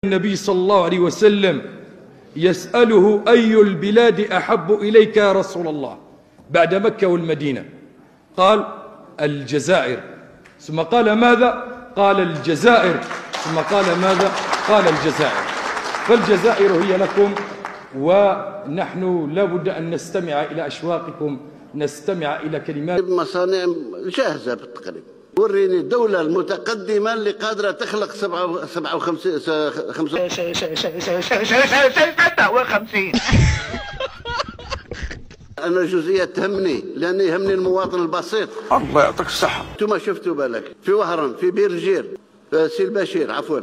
النبي صلى الله عليه وسلم يسأله: أي البلاد أحب إليك يا رسول الله بعد مكة والمدينة؟ قال: الجزائر. ثم قال: ماذا؟ قال: الجزائر. ثم قال: ماذا؟ قال: الجزائر. فالجزائر هي لكم، ونحن لا بد أن نستمع إلى أشواقكم، نستمع إلى كلمات. مصانع جاهزة بالتقريب. وريني الدولة المتقدمة اللي قادرة تخلق 57. أنا جزئية تهمني، لأن يهمني المواطن البسيط. الله يعطيك الصحة. انتم شفتوا بالك في وهران، في بيرجير، سي البشير عفوا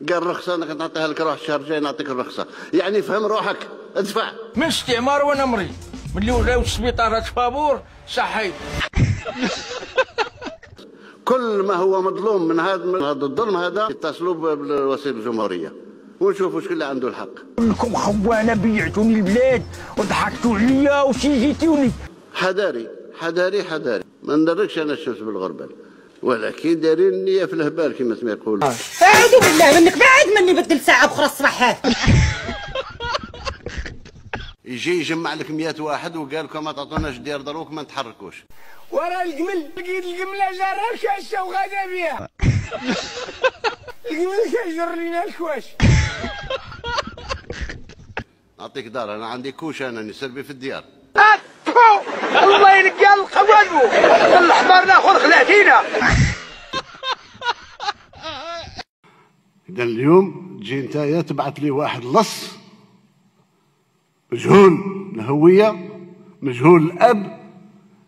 قال رخصة أنا نعطيها لك، روح الشهر الجاي نعطيك الرخصة. يعني فهم روحك، ادفع. من استعمار وأنا مريض، ملي ولاو السبيطارات فابور صحيت. كل ما هو مظلوم من هذا الظلم هذا يتصلوا بالوسيط الجمهورية ونشوفوا شكون اللي عنده الحق. كلكم خوانة بيعتوني البلاد وضحكتوا عليا وسيجيتوني. حذاري حذاري حذاري، ما ندركش أنا الشمس بالغربال، ولكن دايرين النية في الهبال كما يقولوا. أعوذ بالله منك، بعد مني بدل ساعة بخرى الصباح هذا. يجي يجمع لك 100 واحد وقال لكم ما تعطوناش ديار دروك ما نتحركوش. ورا الجمل لقيت الجملة جرى كاشة وغدا بيها. الجمل كيجر لينا الكواش. نعطيك دار، أنا عندي كوش، أنا نسربي في الديار. الله يلقى القوادو الحمار ناخذ خلعتينا. إذا اليوم تجي نتايا تبعث لي واحد لص مجهول الهوية، مجهول الأب،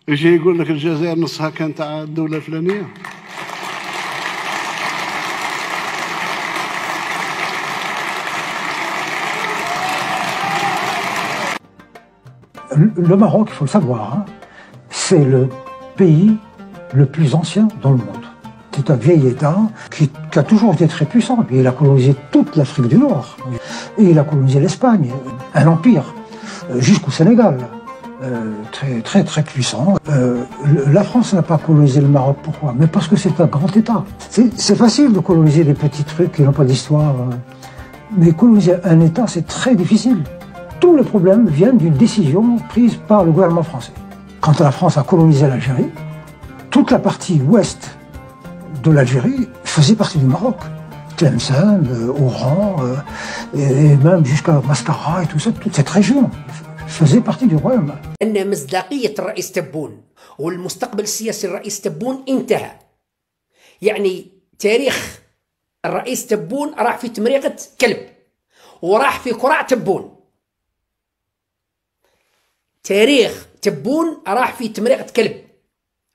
يجي يقول لك الجزائر نصها كان تاع الدولة الفلانية. Le Maroc, il faut le savoir, hein, c'est le pays le plus ancien dans le monde. C'est un vieil État qui a toujours été très puissant. Il a colonisé toute l'Afrique du Nord. Et il a colonisé l'Espagne, un empire, jusqu'au Sénégal. Très puissant. La France n'a pas colonisé le Maroc, pourquoi? Mais parce que c'est un grand État. C'est facile de coloniser des petits trucs qui n'ont pas d'histoire. Mais coloniser un État, c'est très difficile. Tous les problèmes viennent d'une décision prise par le gouvernement français. Quand la France a colonisé l'Algérie, toute la partie ouest de l'Algérie faisait partie du Maroc. Tlemcen, Oran, et même jusqu'à Mascara et tout ça, toute cette région faisait partie du royaume. أن مصداقية الرئيس تبون والمستقبل السياسي الرئيس تبون انتهى. يعني تاريخ الرئيس تبون راح في تمريقة كلب وراح في كراع تبون. تاريخ تبون راح في تمريقة كلب.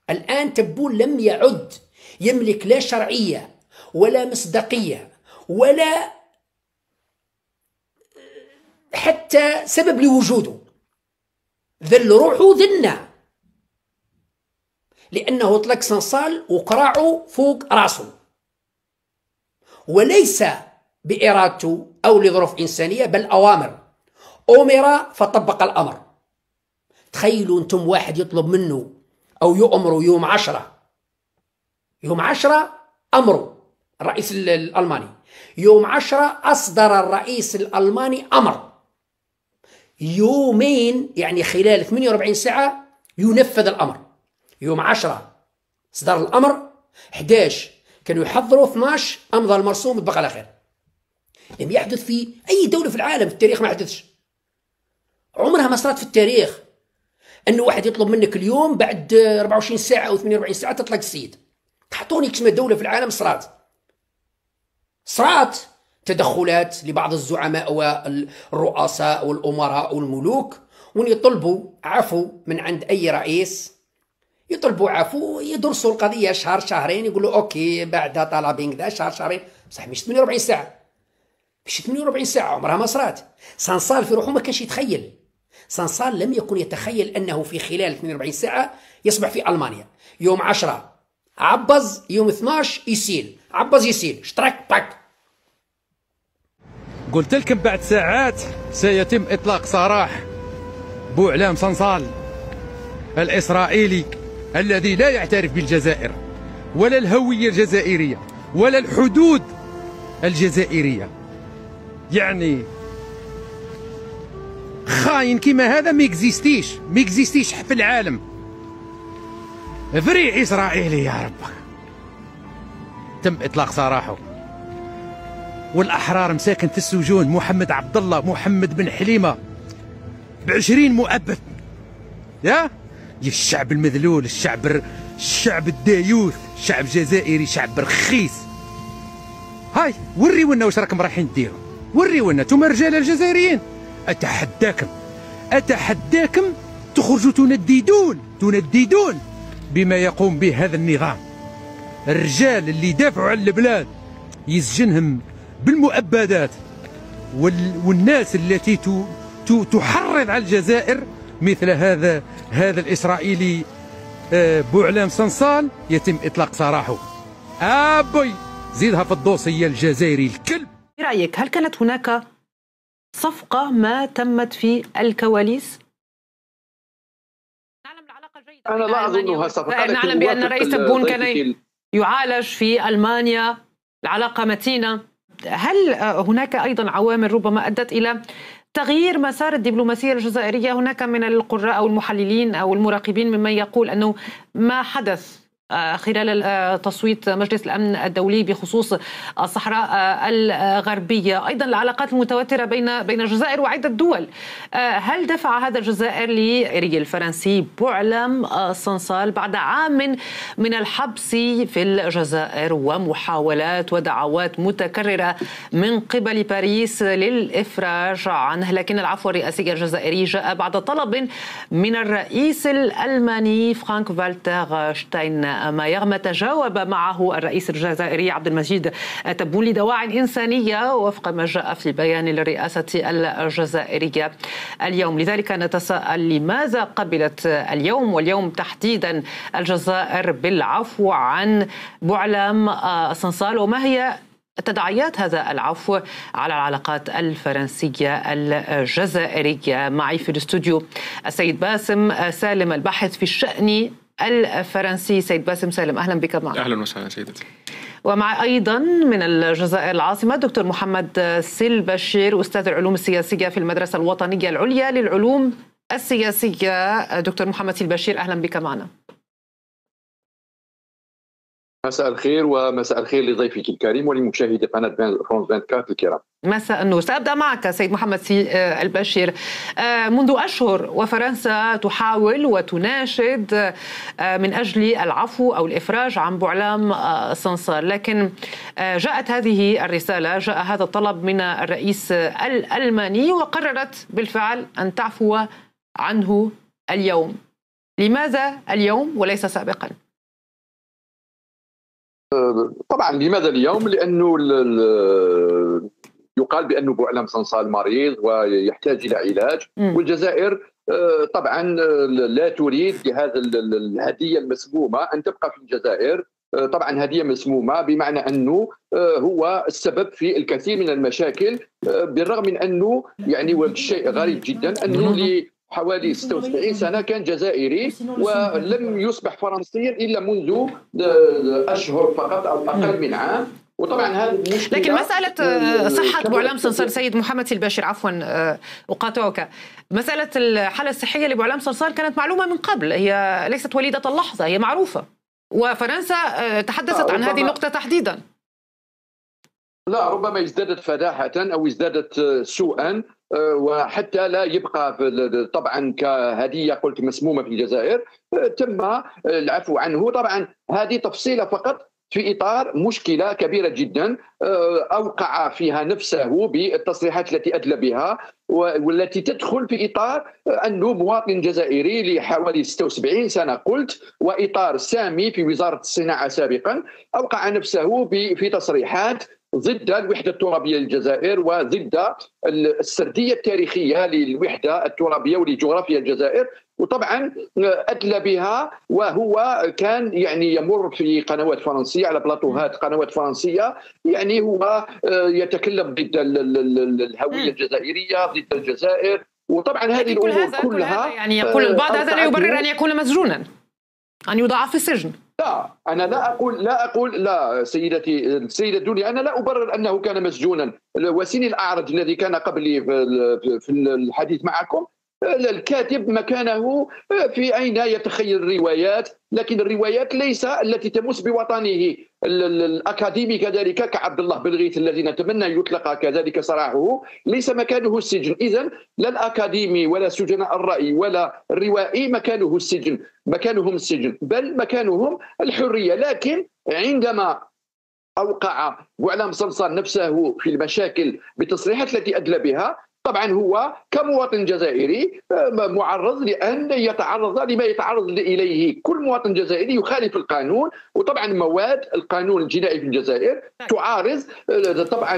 الآن تبون لم يعد يملك لا شرعية ولا مصداقية ولا حتى سبب لوجوده. ذل روحه ذلنا، لأنه طلق صنصال وقراعه فوق راسه، وليس بإرادته أو لظروف إنسانية، بل أوامر. أمر فطبق الأمر. تخيلوا أنتم واحد يطلب منه أو يؤمروا يوم 10 أمره الرئيس الألماني، يوم 10 أصدر الرئيس الألماني أمر، يومين يعني خلال 48 ساعة ينفذ الأمر. يوم 10 صدر الأمر، 11 كانوا يحضروا، 12 أمضى المرسوم وبقى على خير. لم يحدث في أي دولة في العالم، في التاريخ ما حدثش، عمرها ما صارت في التاريخ أنه واحد يطلب منك اليوم بعد 24 ساعة أو 48 ساعة تطلق السيد. تحطوني كسمة دولة في العالم صرات تدخلات لبعض الزعماء والرؤساء والأمراء والملوك، وين يطلبوا عفو من عند أي رئيس، يطلبوا عفو، يدرسوا القضية شهر شهرين، يقولوا أوكي بعد طلبين ذا شهر شهرين، صح مش 48 ساعة، مش 48 ساعة، عمرها ما صرات. صنصال في روحه ما كانش يتخيل، صنصال لم يكن يتخيل أنه في خلال 48 ساعة يصبح في ألمانيا. يوم 10 عبز، يوم 12 يسيل، عبز يسيل، اشترك باك. قلت لكم بعد ساعات سيتم إطلاق سراح بوعلام صنصال الإسرائيلي الذي لا يعترف بالجزائر ولا الهوية الجزائرية ولا الحدود الجزائرية. يعني خاين كيما هذا ما يكزيستيش في العالم. فري إسرائيلي يا رب. تم إطلاق سراحه، والأحرار مساكن في السجون. محمد عبد الله، محمد بن حليمة ب20 مؤبد. يا الشعب المذلول، الشعب الدايوث، شعب جزائري، شعب رخيص. هاي وريونا واش راكم رايحين ديروا، وريونا انتم الرجال الجزائريين. أتحداكم تخرجوا تنددون بما يقوم به هذا النظام. الرجال اللي يدافعوا عن البلاد يسجنهم بالمؤبدات، والناس التي تحرض على الجزائر مثل هذا الإسرائيلي بوعلام صنصال يتم إطلاق سراحه. أبوي زيدها في الدوسية الجزائري الكلب. برأيك هل كانت هناك صفقة ما تمت في الكواليس؟ نعلم العلاقة جيدة. أنا لا أظنها صفقة. نعلم بأن رئيس تبون كان يعالج في ألمانيا، العلاقة متينة. هل هناك أيضا عوامل ربما أدت إلى تغيير مسار الدبلوماسية الجزائرية؟ هناك من القراء أو المحللين أو المراقبين ممن يقول أنه ما حدث خلال تصويت مجلس الأمن الدولي بخصوص الصحراء الغربية، أيضا العلاقات المتوترة بين الجزائر وعدة دول، هل دفع هذا الجزائر الفرنسي بوعلام صنصال بعد عام من الحبس في الجزائر ومحاولات ودعوات متكررة من قبل باريس للإفراج عنه، لكن العفو الرئاسي الجزائري جاء بعد طلب من الرئيس الألماني فرانك فالتر شتاين ماير، تجاوب معه الرئيس الجزائري عبد المجيد تبون لدواعٍ إنسانية وفق ما جاء في بيان للرئاسة الجزائرية اليوم. لذلك نتساءل لماذا قبلت واليوم تحديدا الجزائر بالعفو عن بوعلام صنصال، وما هي تداعيات هذا العفو على العلاقات الفرنسية الجزائرية؟ معي في الاستوديو السيد باسم سالم، الباحث في الشأن الفرنسي. سيد باسم سالم، أهلا بك معنا. أهلا وسهلا سيدتي. ومع أيضا من الجزائر العاصمة دكتور محمد سيل بشير، أستاذ العلوم السياسية في المدرسة الوطنية العليا للعلوم السياسية. دكتور محمد سيل بشير، أهلا بك معنا. مساء الخير، ومساء الخير لضيفك الكريم ولمشاهدي قناة فرانس 24 الكرام. مساء النور. سأبدأ معك سيد محمد البشير. منذ أشهر وفرنسا تحاول وتناشد من أجل العفو أو الإفراج عن بوعلام صنصال، لكن جاءت هذه الرسالة، جاء هذا الطلب من الرئيس الألماني وقررت بالفعل أن تعفو عنه اليوم. لماذا اليوم وليس سابقا؟ طبعا لماذا اليوم؟ لأنه يقال بأن بوعلام صنصال مريض ويحتاج إلى علاج، والجزائر طبعا لا تريد لهذا الهدية المسمومة أن تبقى في الجزائر. طبعا هدية مسمومة بمعنى أنه هو السبب في الكثير من المشاكل، بالرغم من أنه يعني والشيء غريب جدا أنه حوالي 76 سنة كان جزائري ولم يصبح فرنسيا إلا منذ أشهر فقط أو أقل من عام. وطبعا هذا مشكلة. لكن مسألة صحة بوعلام صنصال، سيد محمد البشير عفوا أقاطعك، مسألة الحالة الصحية لبوعلام صنصال كانت معلومة من قبل، هي ليست وليدة اللحظة، هي معروفة، وفرنسا تحدثت عن هذه النقطة تحديدا. لا، ربما ازدادت فداحة أو ازدادت سوءا، وحتى لا يبقى طبعا كهدية قلت مسمومة في الجزائر تم العفو عنه. طبعا هذه تفصيلة فقط في إطار مشكلة كبيرة جدا أوقع فيها نفسه بالتصريحات التي أدلى بها، والتي تدخل في إطار أنه مواطن جزائري لحوالي 76 سنة قلت، وإطار سامي في وزارة الصناعة سابقا، أوقع نفسه في تصريحات ضد الوحدة الترابية للجزائر وضد السردية التاريخية للوحدة الترابية ولجغرافيا الجزائر، وطبعا أدلى بها. وهو كان يعني يمر في قنوات فرنسية، على بلاطوهات قنوات فرنسية، يعني هو يتكلم ضد الهوية الجزائرية، ضد الجزائر. وطبعا هذه الأمور كلها يعني يقول البعض هذا لا يبرر أن يكون مسجونا، أن يوضع في السجن. لا، أنا لا أقول لا سيدتي السيدة دنيا، أنا لا أبرر أنه كان مسجونا. وسيم الأعرج الذي كان قبلي في الحديث معكم، الكاتب مكانه في أين يتخيل الروايات، لكن الروايات ليس التي تمس بوطنه. الأكاديمي كذلك كعبد الله بلغيث الذي نتمنى يطلق كذلك سراحه ليس مكانه السجن. إذن لا الأكاديمي ولا سجناء الرأي ولا الروائي مكانهم السجن، بل مكانهم الحرية. لكن عندما أوقع بوعلام صلصال نفسه في المشاكل بالتصريحات التي أدلى بها، طبعا هو كمواطن جزائري معرض لأن يتعرض لما يتعرض إليه كل مواطن جزائري يخالف القانون. وطبعا مواد القانون الجنائي في الجزائر تعارض، طبعا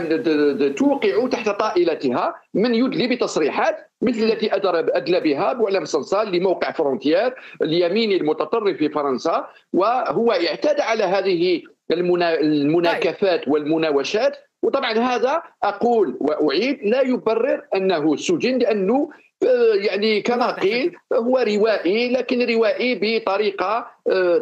توقع تحت طائلتها من يدلي بتصريحات مثل التي أدلى بها بوعلام صلصال لموقع فرونتيير اليميني المتطرف في فرنسا، وهو اعتاد على هذه المناكفات والمناوشات. وطبعا هذا أقول وأعيد لا يبرر أنه سجن، لأنه يعني كما قيل هو روائي، لكن روائي بطريقة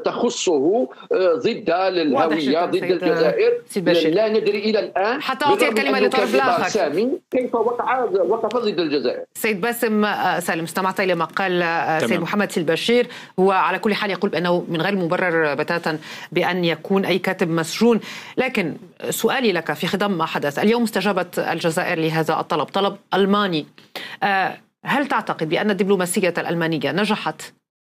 تخصه ضد الهوية، ضد الجزائر. لا ندري إلى الآن حتى أعطي الكلمة لطرف الآخر سامي كيف وقف ضد الجزائر. سيد باسم سالم، استمعت إلى ما قال سيد محمد البشير. هو على كل حال يقول بأنه من غير مبرر بتاتا بأن يكون أي كاتب مسجون، لكن سؤالي لك في خضم ما حدث اليوم، استجابت الجزائر لهذا الطلب، طلب ألماني. هل تعتقد بأن الدبلوماسية الألمانية نجحت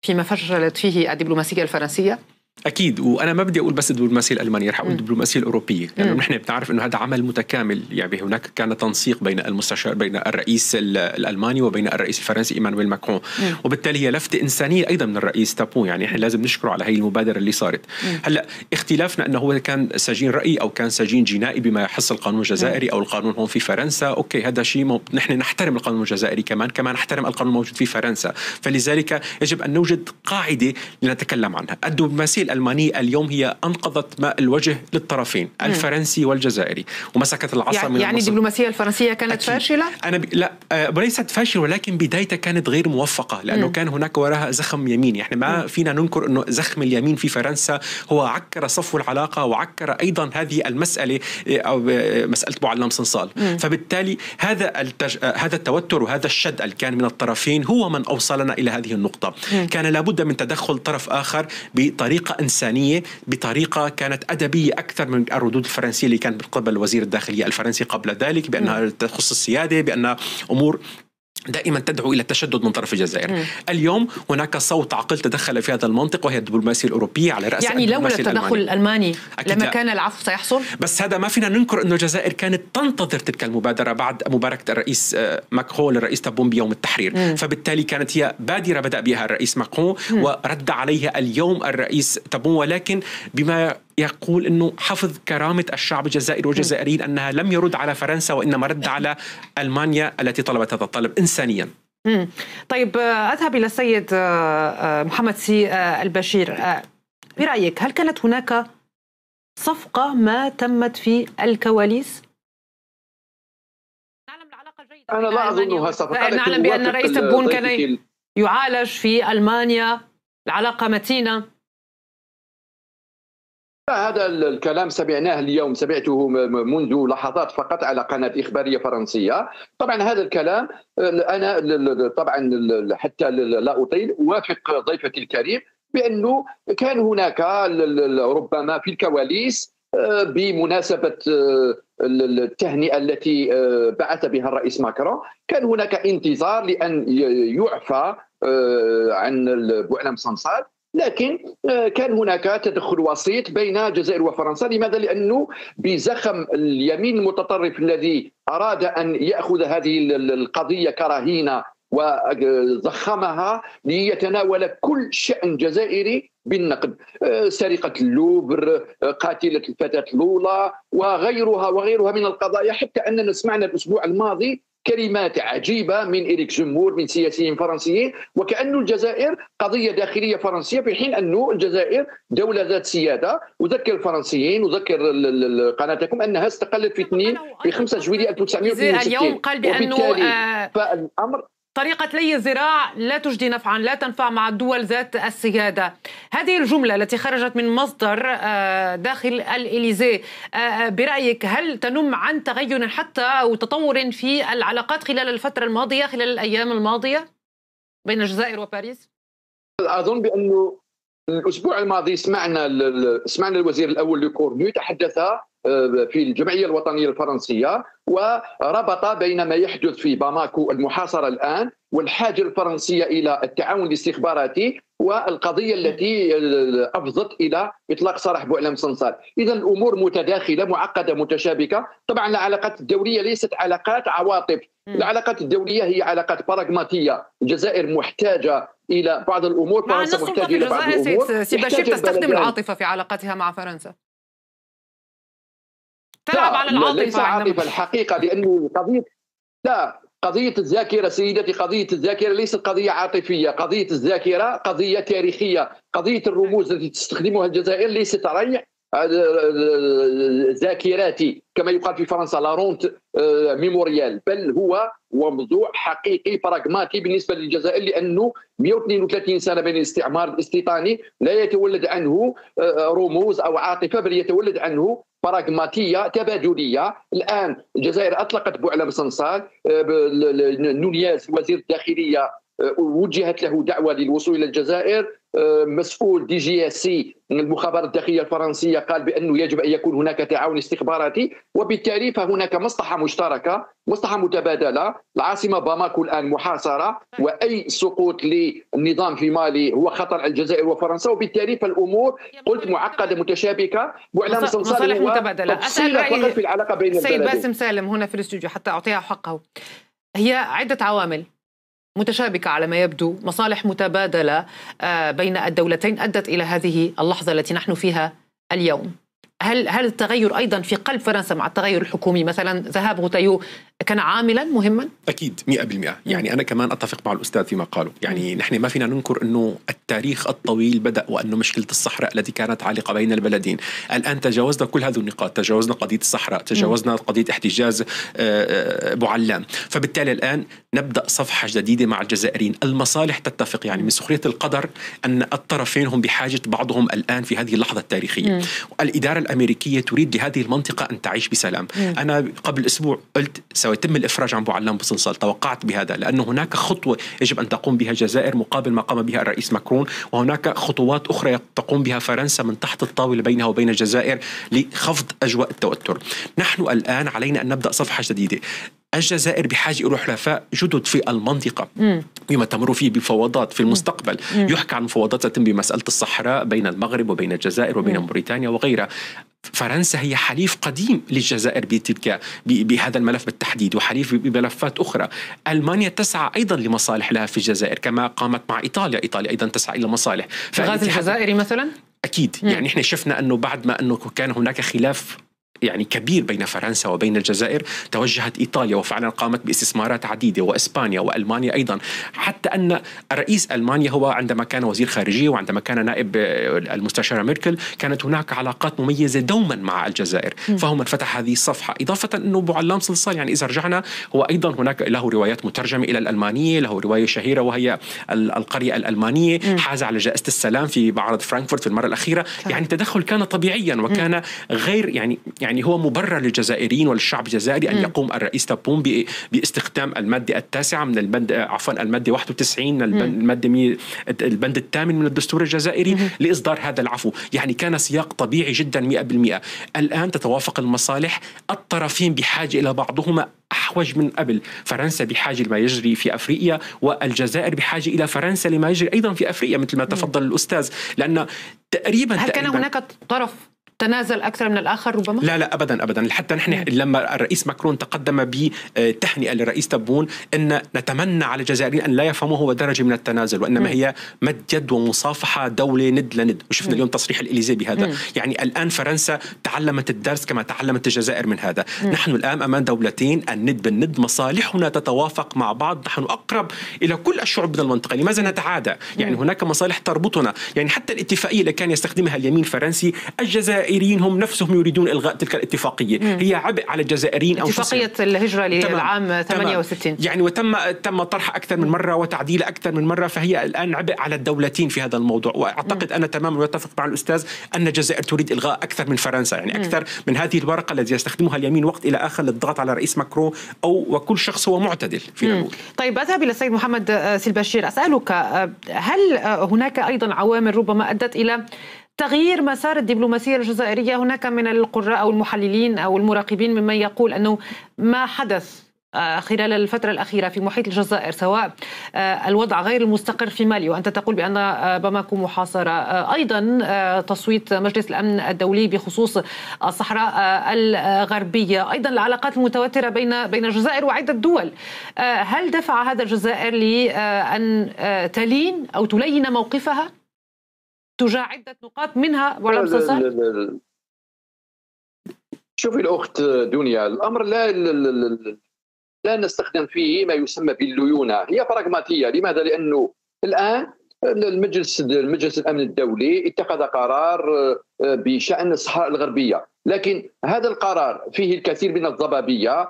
فيما فشلت فيه الدبلوماسية الفرنسية؟ اكيد، وانا ما بدي اقول بس الدبلوماسيه الالمانيه، رح اقول الدبلوماسيه الاوروبيه، لانه نحن بنعرف انه هذا عمل متكامل. يعني هناك كان تنسيق بين المستشار، بين الرئيس الالماني وبين الرئيس الفرنسي ايمانويل ماكرون، وبالتالي هي لفته انسانيه ايضا من الرئيس تابون. يعني احنا لازم نشكره على هي المبادره اللي صارت. هلا اختلافنا انه هو كان سجين راي او كان سجين جنائي بما يحص القانون الجزائري او القانون هون في فرنسا، اوكي هذا شيء نحن نحترم القانون الجزائري، كمان نحترم القانون الموجود في فرنسا. فلذلك يجب ان نوجد قاعده لنتكلم عنها. الدبلوماسيه الالمانيه اليوم هي أنقذت ماء الوجه للطرفين الفرنسي والجزائري ومسكت العصا من يعني الدبلوماسية الفرنسية كانت أكيد. فاشلة؟ لا ليست فاشلة، ولكن بدايتها كانت غير موفقة، لأنه كان هناك وراها زخم يمين. يعني ما فينا ننكر أنه زخم اليمين في فرنسا هو عكر صفو العلاقة وعكر أيضا هذه المسألة أو مسألة بوعلام صلصال. فبالتالي هذا التوتر وهذا الشد اللي كان من الطرفين هو من أوصلنا إلى هذه النقطة. كان لابد من تدخل طرف آخر بطريقة إنسانية، بطريقة كانت أدبية أكثر من الردود الفرنسية اللي كانت من قبل وزير الداخلية الفرنسي قبل ذلك، بأنها تخص السيادة، بأنها أمور دائما تدعو إلى التشدد من طرف الجزائر. اليوم هناك صوت عقل تدخل في هذا المنطق، وهي الدبلوماسية الأوروبية على رأس يعني لولا التدخل الألماني لما كان العفو سيحصل. بس هذا ما فينا ننكر أنه الجزائر كانت تنتظر تلك المبادرة بعد مباركة الرئيس ماكرون للرئيس تابون بيوم التحرير. فبالتالي كانت هي بادرة بدأ بها الرئيس ماكرون ورد عليها اليوم الرئيس تابون، ولكن بما يقول أنه حفظ كرامة الشعب الجزائري والجزائريين، أنها لم يرد على فرنسا وإنما رد على ألمانيا التي طلبت هذا الطلب إنسانيا. طيب أذهب إلى السيد محمد البشير. برأيك هل كانت هناك صفقة ما تمت في الكواليس؟ نعلم العلاقة جيدة، أنا لا أظنها صفقة. نعلم بأن الرئيس تبون كان يعالج في ألمانيا، العلاقة متينة. هذا الكلام سمعناه اليوم، سمعته منذ لحظات فقط على قناة إخبارية فرنسية. طبعا هذا الكلام أنا طبعا حتى لا أطيل أوافق ضيفك الكريم بأنه كان هناك ربما في الكواليس بمناسبة التهنئة التي بعث بها الرئيس ماكرون، كان هناك انتظار لأن يعفى عن بوعلام صلصال، لكن كان هناك تدخل وسيط بين الجزائر وفرنسا. لماذا؟ لأنه بزخم اليمين المتطرف الذي أراد أن يأخذ هذه القضية كرهينة وضخمها ليتناول كل شأن جزائري بالنقد، سرقة اللوبر، قاتلة الفتاة لولا وغيرها من القضايا، حتى أننا سمعنا الأسبوع الماضي كلمات عجيبة من إريك زمور من سياسيين فرنسيين، وكأن الجزائر قضية داخلية فرنسية، في حين أن الجزائر دولة ذات سيادة. أذكر الفرنسيين، أذكر قناتكم أنها استقلت في 5 جويلية 1962. اليوم قال بأنه فالأمر طريقة لي الذراع لا تجدي نفعا، لا تنفع مع الدول ذات السيادة. هذه الجملة التي خرجت من مصدر داخل الإليزيه برأيك هل تنم عن تغير حتى أو تطور في العلاقات خلال الفترة الماضية، خلال الأيام الماضية بين الجزائر وباريس؟ أظن بأنه الأسبوع الماضي سمعنا الوزير الأول لكورنو تحدث في الجمعية الوطنية الفرنسية وربط بين ما يحدث في باماكو المحاصرة الآن والحاجة الفرنسية إلى التعاون الاستخباراتي والقضية التي أفضت إلى إطلاق سراح بوعلام صنصال. إذا الأمور متداخلة معقدة متشابكة. طبعا العلاقات الدولية ليست علاقات عواطف، العلاقات الدولية هي علاقات براغماتية. الجزائر محتاجة إلى بعض الأمور، فرنسا محتاجة إلى بعض الأمور. سي بشير تستخدم العاطفة في علاقتها مع فرنسا، تلعب على العاطفة. ليس عاطفة الحقيقة، لأنه قضية الذاكرة سيدتي، قضية الذاكرة ليست قضية عاطفية، قضية الذاكرة قضية تاريخية. قضية الرموز التي تستخدمها الجزائر ليست ريع ذاكراتي كما يقال في فرنسا لا رونت ميموريال، بل هو موضوع حقيقي براغماتي بالنسبة للجزائر، لأنه 132 سنة بين الاستعمار الاستيطاني لا يتولد عنه رموز أو عاطفة، بل يتولد عنه براغماتية تبادلية. الآن الجزائر أطلقت بوعلام صنصال، نونياز وزير الداخلية وجهت له دعوة للوصول إلى الجزائر، مسؤول دي جي اس سي المخابرات الداخلية الفرنسية قال بأنه يجب أن يكون هناك تعاون استخباراتي، وبالتالي فهناك مصلحة مشتركة، مصلحة متبادلة. العاصمة باماكو الآن محاصرة، وأي سقوط للنظام في مالي هو خطر على الجزائر وفرنسا، وبالتالي فالأمور قلت معقدة متشابكة. بوعلام صنصال هو تفصيلة فقط في العلاقة بين البلدين. سيد باسم سالم هنا في الاستوديو حتى أعطيها حقه. هي عدة عوامل متشابكة على ما يبدو، مصالح متبادلة بين الدولتين أدت إلى هذه اللحظة التي نحن فيها اليوم. هل التغير أيضا في قلب فرنسا مع التغير الحكومي مثلا ذهاب غوتايو كان عاملا مهما؟ أكيد 100%. يعني أنا كمان أتفق مع الأستاذ فيما قالوا. يعني نحن ما فينا ننكر أنه التاريخ الطويل بدأ، وأنه مشكلة الصحراء التي كانت عالقة بين البلدين الآن تجاوزنا كل هذه النقاط، تجاوزنا قضية الصحراء، تجاوزنا قضية احتجاز بوعلام، فبالتالي الآن نبدأ صفحة جديدة مع الجزائريين. المصالح تتفق، يعني من سخرية القدر أن الطرفين هم بحاجة بعضهم الآن في هذه اللحظة التاريخية. الإدارة الأمريكية تريد لهذه المنطقة أن تعيش بسلام. أنا قبل أسبوع قلت سيتم الإفراج عن بوعلام بصنصال، توقعت بهذا، لأنه هناك خطوة يجب أن تقوم بها الجزائر مقابل ما قام بها الرئيس ماكرون، وهناك خطوات أخرى تقوم بها فرنسا من تحت الطاولة بينها وبين الجزائر لخفض أجواء التوتر. نحن الآن علينا أن نبدأ صفحة جديدة. الجزائر بحاجة إلى حلفاء جدد في المنطقة بما تمر فيه بفوضات في المستقبل. يحكى عن مفاوضات تتم بمسألة الصحراء بين المغرب وبين الجزائر وبين موريتانيا وغيرها. فرنسا هي حليف قديم للجزائر بهذا الملف بالتحديد، وحليف بملفات أخرى. ألمانيا تسعى أيضا لمصالح لها في الجزائر كما قامت مع إيطاليا أيضا تسعى إلى مصالح. الغاز الجزائري مثلا؟ أكيد. يعني إحنا شفنا أنه بعد ما أنه كان هناك خلاف يعني كبير بين فرنسا وبين الجزائر، توجهت إيطاليا وفعلا قامت باستثمارات عديدة، وإسبانيا وألمانيا أيضا، حتى أن الرئيس ألمانيا هو عندما كان وزير خارجية وعندما كان نائب المستشارة ميركل كانت هناك علاقات مميزة دوما مع الجزائر، فهو من فتح هذه الصفحة. إضافة أنه بوعلام صنصال يعني إذا رجعنا هو أيضا هناك له روايات مترجمة إلى الألمانية، له رواية شهيرة وهي القرية الألمانية، حاز على جائزة السلام في معرض فرانكفورت في المرة الأخيرة. يعني التدخل كان طبيعيا وكان غير يعني هو مبرر للجزائريين وللشعب الجزائري أن يقوم الرئيس تبون باستخدام المادة التاسعة من المادة 91 من البند الثامن من الدستور الجزائري لإصدار هذا العفو. يعني كان سياق طبيعي جدا 100%. الآن تتوافق المصالح، الطرفين بحاجة إلى بعضهما أحوج من قبل. فرنسا بحاجة لما يجري في أفريقيا، والجزائر بحاجة إلى فرنسا لما يجري أيضا في أفريقيا مثل ما تفضل الأستاذ. لأن هل كان هناك طرف تنازل أكثر من الآخر ربما؟ لا أبدا. حتى نحن لما الرئيس ماكرون تقدم بتهنئة للرئيس تبون أن نتمنى على الجزائريين أن لا يفهموا هو درجة من التنازل، وإنما هي مد يد ومصافحة دولة ند لند. وشفنا اليوم تصريح الإليزيه بهذا. يعني الآن فرنسا تعلمت الدرس كما تعلمت الجزائر من هذا. نحن الآن أمام دولتين الند بالند، مصالحنا تتوافق مع بعض، نحن أقرب إلى كل الشعوب من المنطقة، لماذا نتعادى؟ يعني هناك مصالح تربطنا. يعني حتى الاتفاقية اللي كان يستخدمها اليمين الفرنسي، الجزائر الجزائريين هم نفسهم يريدون إلغاء تلك الاتفاقية. هي عبء على الجزائريين أنفسهم. اتفاقية الهجرة للعام 68 يعني وتم طرحها أكثر من مرة وتعديلها أكثر من مرة، فهي الآن عبء على الدولتين في هذا الموضوع. وأعتقد أنا تماما أتفق مع الأستاذ أن الجزائر تريد إلغاء أكثر من فرنسا، يعني أكثر من هذه الورقة التي يستخدمها اليمين وقت إلى آخر للضغط على رئيس ماكرون وكل شخص هو معتدل فينا نقول. طيب أذهب إلى السيد محمد سيلباشير، أسألك هل هناك أيضا عوامل ربما أدت إلى تغيير مسار الدبلوماسية الجزائرية؟ هناك من القراء أو المحللين أو المراقبين ممن يقول أنه ما حدث خلال الفترة الأخيرة في محيط الجزائر، سواء الوضع غير المستقر في مالي، وأنت تقول بأن باماكو محاصرة، أيضا تصويت مجلس الأمن الدولي بخصوص الصحراء الغربية، أيضا العلاقات المتوترة بين الجزائر وعدة دول، هل دفع هذا الجزائر لأن تلين أو تلين موقفها تجاه عدة نقاط منها بوعلم سنصال؟ شوفي الأخت دنيا، الأمر لا نستخدم فيه ما يسمى بالليونة، هي براغماتية. لماذا؟ لأنه الآن المجلس الأمن الدولي اتخذ قرار بشأن الصحراء الغربية، لكن هذا القرار فيه الكثير من الضبابية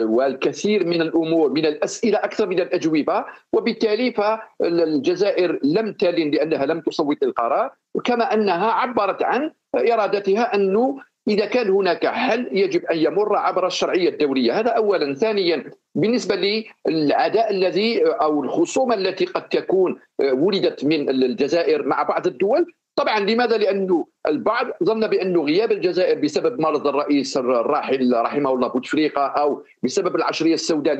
والكثير من الأمور، من الأسئلة أكثر من الأجوبة، وبالتالي فالجزائر لم تلن لأنها لم تصوت القرار، كما أنها عبرت عن إرادتها أنه إذا كان هناك حل يجب أن يمر عبر الشرعية الدولية. هذا أولا. ثانيا، بالنسبة للعداء الذي أو الخصومة التي قد تكون ولدت من الجزائر مع بعض الدول، طبعا لماذا؟ لأنه البعض ظن بأنه غياب الجزائر بسبب مرض الرئيس الراحل رحمه الله بوتفليقة، أو بسبب العشرية السوداء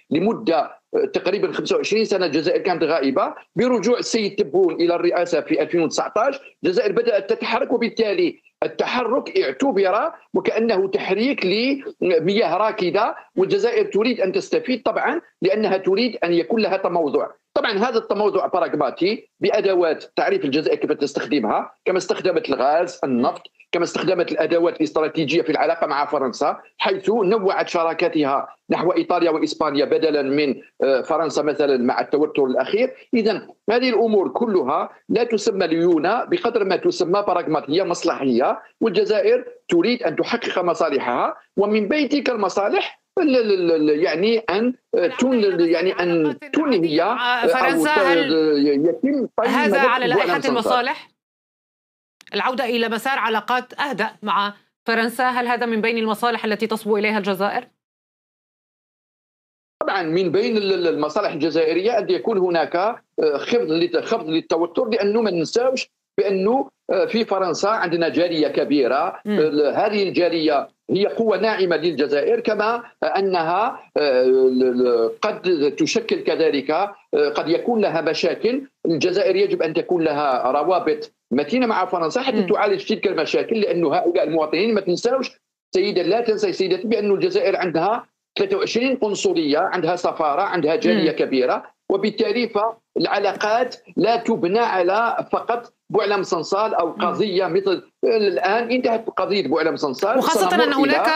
لمدة تقريبا 25 سنة الجزائر كانت غائبة. برجوع السيد تبون إلى الرئاسة في 2019 الجزائر بدأت تتحرك، وبالتالي التحرك اعتبر وكأنه تحريك لمياه راكدة، والجزائر تريد أن تستفيد طبعا لأنها تريد أن يكون لها تموضع. طبعا هذا التموضع براغماتي بأدوات تعرف الجزائر كيف تستخدمها، كما استخدمت الغاز، النفط، كما استخدمت الأدوات الاستراتيجية في العلاقة مع فرنسا، حيث نوعت شراكاتها نحو إيطاليا وإسبانيا بدلا من فرنسا مثلا مع التوتر الأخير. إذن هذه الأمور كلها لا تسمى ليونة بقدر ما تسمى براغماتية مصلحية، والجزائر تريد أن تحقق مصالحها، ومن بين تلك المصالح يعني أن تنهي فرنسا. يتم هذا على لائحة المصالح، العودة إلى مسار علاقات أهدأ مع فرنسا، هل هذا من بين المصالح التي تصبو إليها الجزائر؟ طبعا من بين المصالح الجزائرية أن يكون هناك خفض للتوتر، لأنه ما ننساوش بأنه في فرنسا عندنا جالية كبيرة. هذه الجالية هي قوة ناعمة للجزائر، كما أنها قد تشكل كذلك قد يكون لها مشاكل. الجزائر يجب أن تكون لها روابط متينة مع فرنسا حتى تعالج تلك المشاكل، لأنه هؤلاء المواطنين ما تنساوش سيدة، لا تنسى سيدتي بأن الجزائر عندها 23 قنصلية، عندها سفارة، عندها جالية كبيرة، وبالتالي فالعلاقات لا تبنى على فقط بوعلم صنصال أو قضية مثل الآن انتهت قضية بوعلم صنصال، وخاصة أن هناك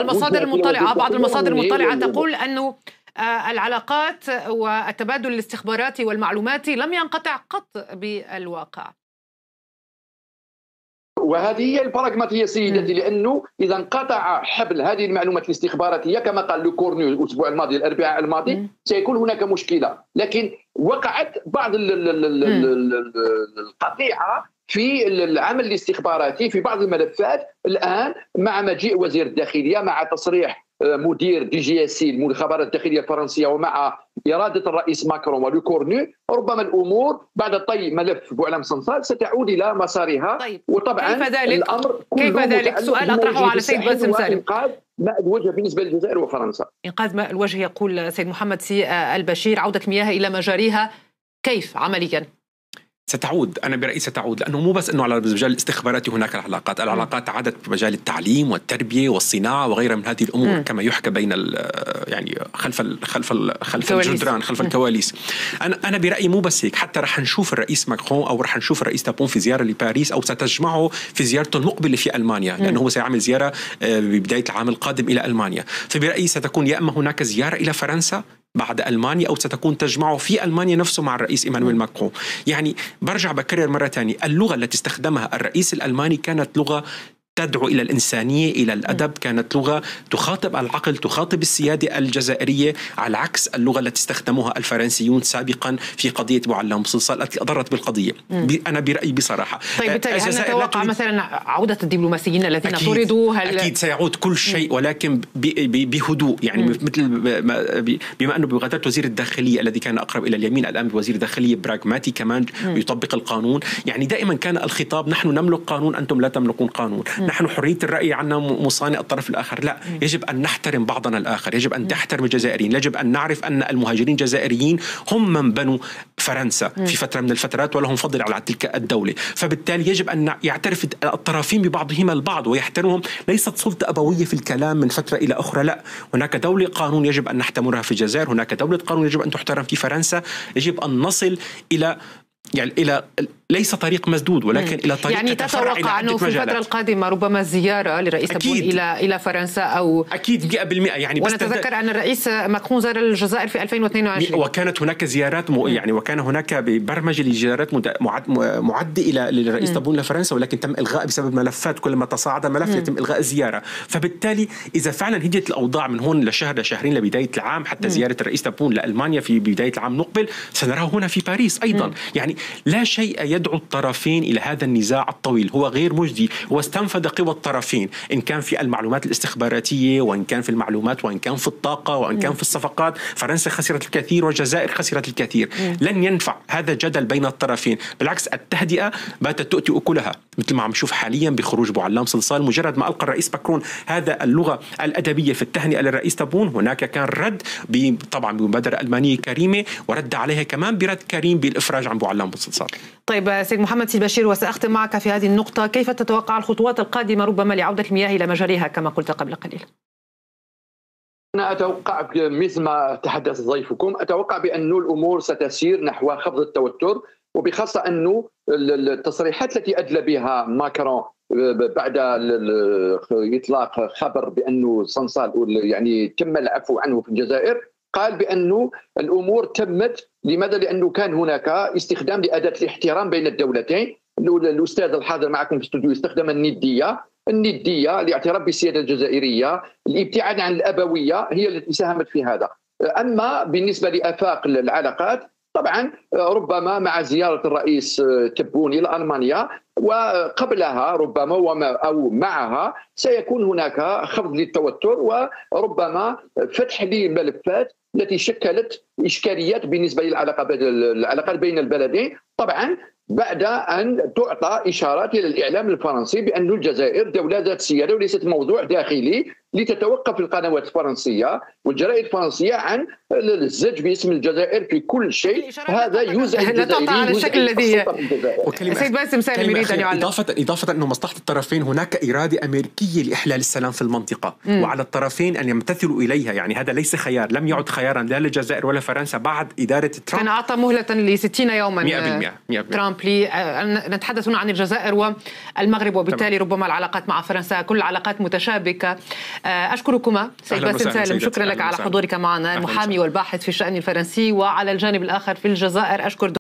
المصادر المطلعة، بعض المصادر المطلعة تقول أنه العلاقات والتبادل الاستخباراتي والمعلوماتي لم ينقطع قط بالواقع. وهذه هي البراغماتية سيدتي، لأنه إذا انقطع حبل هذه المعلومات الاستخباراتية كما قال لو كورنيو الأسبوع الماضي الأربعاء الماضي سيكون هناك مشكلة. لكن وقعت بعض القطيعة في العمل الاستخباراتي في بعض الملفات الآن مع مجيء وزير الداخلية، مع تصريح مدير دي جي اس سي المخابرات الداخلية الفرنسية، ومع إرادة الرئيس ماكرون ولو كورنيو، ربما الأمور بعد طي ملف بوعلم صنصال ستعود إلى مسارها. طيب. وطبعا الأمر كيف ذلك؟ سؤال أطرحه على سيد باسم سالم. إنقاذ ماء الوجه بالنسبة للجزائر وفرنسا. إنقاذ ماء الوجه يقول سيد محمد البشير، عودة مياه إلى مجاريها كيف عمليا؟ ستعود، أنا برأيي ستعود، لأنه مو بس أنه على المجال الاستخباراتي هناك العلاقات عادت في مجال التعليم والتربية والصناعة وغيرها من هذه الأمور كما يحكى بين يعني خلف الجدران، خلف الكواليس. أنا برأيي مو بس هيك، حتى رح نشوف الرئيس ماكرون أو رح نشوف الرئيس تابون في زيارة لباريس، أو ستجمعه في زيارته المقبلة في ألمانيا، لأنه هو سيعمل زيارة ببداية العام القادم إلى ألمانيا. فبرأيي ستكون يا إما هناك زيارة إلى فرنسا بعد ألمانيا أو ستكون تجمعه في ألمانيا نفسه مع الرئيس إيمانويل ماكرون. يعني برجع بكرر مرة ثانية، اللغة التي استخدمها الرئيس الألماني كانت لغة تدعو إلى الإنسانية، إلى الأدب، كانت لغة تخاطب العقل، تخاطب السيادة الجزائرية، على عكس اللغة التي استخدموها الفرنسيون سابقا في قضية بوعلام بوصلصال التي أضرت بالقضية. أنا برأيي بصراحة. طيب بالتالي هل نتوقع مثلا عودة الدبلوماسيين الذين طردوا؟ أكيد سيعود كل شيء، ولكن بهدوء. يعني مثل بما أنه بمغادرة وزير الداخلية الذي كان أقرب إلى اليمين، الآن وزير الداخلية براغماتي كمان يطبق القانون. يعني دائما كان الخطاب نحن نملك قانون، أنتم لا تملكون قانون. نحن حرية الرأي عنا مصانع الطرف الآخر. لا، يجب أن نحترم بعضنا الآخر، يجب أن تحترم الجزائريين، يجب أن نعرف أن المهاجرين الجزائريين هم من بنوا فرنسا في فترة من الفترات ولهم فضل على تلك الدولة. فبالتالي يجب أن يعترف الطرفين ببعضهما البعض ويحترمهم. ليست سلطة أبوية في الكلام من فترة إلى أخرى، لا، هناك دولة قانون يجب أن نحترمها في الجزائر، هناك دولة قانون يجب أن تحترم في فرنسا. يجب أن نصل إلى ليس طريق مسدود، ولكن إلى طريق يعني تتوقع أنه في الفترة القادمة ربما زيارة لرئيس تبون إلى فرنسا أو أكيد 100%. يعني ونتذكر أن الرئيس ماكرون زار الجزائر في 2022 وكانت هناك زيارات يعني وكان هناك برمجة لزيارات معدة إلى للرئيس تبون لفرنسا، ولكن تم إلغاء بسبب ملفات. كلما تصاعد ملف يتم إلغاء الزيارة. فبالتالي إذا فعلا هديت الأوضاع من هون لشهر لشهرين لبداية العام، حتى زيارة الرئيس تبون لألمانيا في بداية العام المقبل سنراه هنا في باريس أيضا. يعني لا شيء يدعو الطرفين إلى هذا النزاع الطويل، هو غير مجدي، واستنفذ قوى الطرفين، إن كان في المعلومات الاستخباراتية، وإن كان في المعلومات، وإن كان في الطاقة، وإن كان في الصفقات. فرنسا خسرت الكثير والجزائر خسرت الكثير. لن ينفع هذا جدل بين الطرفين، بالعكس التهدئة باتت تؤتي أكلها، مثل ما عم نشوف حاليا بخروج بوعلام صلصال. مجرد ما ألقى الرئيس ماكرون هذا اللغة الأدبية في التهنئة للرئيس تبون، هناك كان رد طبعا بمبادرة ألمانية كريمة، ورد عليها كمان برد كريم بالإفراج عن بوعلام صلصال. طيب سيد محمد سيد بشير، وسأختم معك في هذه النقطة، كيف تتوقع الخطوات القادمة ربما لعودة المياه إلى مجاريها كما قلت قبل قليل؟ أنا أتوقع مثل ما تحدث ضيفكم، أتوقع بأن الأمور ستسير نحو خفض التوتر، وبخاصة أن التصريحات التي أدلى بها ماكرون بعد إطلاق خبر بأنه صنصال يعني تم العفو عنه في الجزائر، قال بأن الأمور تمت. لماذا؟ لأنه كان هناك استخدام لأداة الاحترام بين الدولتين. الأستاذ الحاضر معكم في الاستوديو استخدم الندية، الاعتراف بالسيادة الجزائرية، الابتعاد عن الأبوية هي التي ساهمت في هذا. أما بالنسبة لآفاق العلاقات، طبعا ربما مع زيارة الرئيس تبون إلى ألمانيا وقبلها ربما أو معها سيكون هناك خفض للتوتر، وربما فتح للملفات التي شكلت إشكاليات بالنسبة للعلاقات بين البلدين. طبعا بعد أن تعطى إشارات إلى الإعلام الفرنسي بأن الجزائر دولة ذات سيادة وليست موضوع داخلي لتتوقف القنوات الفرنسية والجرائد الفرنسية عن الزج باسم الجزائر في كل شيء. هذا يزعج الجزائريين على الشكل الذي سيد باسم سالم يريد أن يعلق. إضافة أنه مصلحة الطرفين هناك إرادة أمريكية لإحلال السلام في المنطقة، وعلى الطرفين أن يمتثلوا إليها. يعني هذا ليس خيار، لم يعد خيارا لا للجزائر ولا فرنسا بعد إدارة ترامب. كان أعطى مهلة ل60 يوما 100%. ترامب. نتحدث هنا عن الجزائر والمغرب، وبالتالي ربما العلاقات مع فرنسا كل العلاقات متشابكة. أشكركما سيد باسم سالم، شكرا لك على حضورك معنا، المحامي والباحث في الشأن الفرنسي، وعلى الجانب الآخر في الجزائر أشكر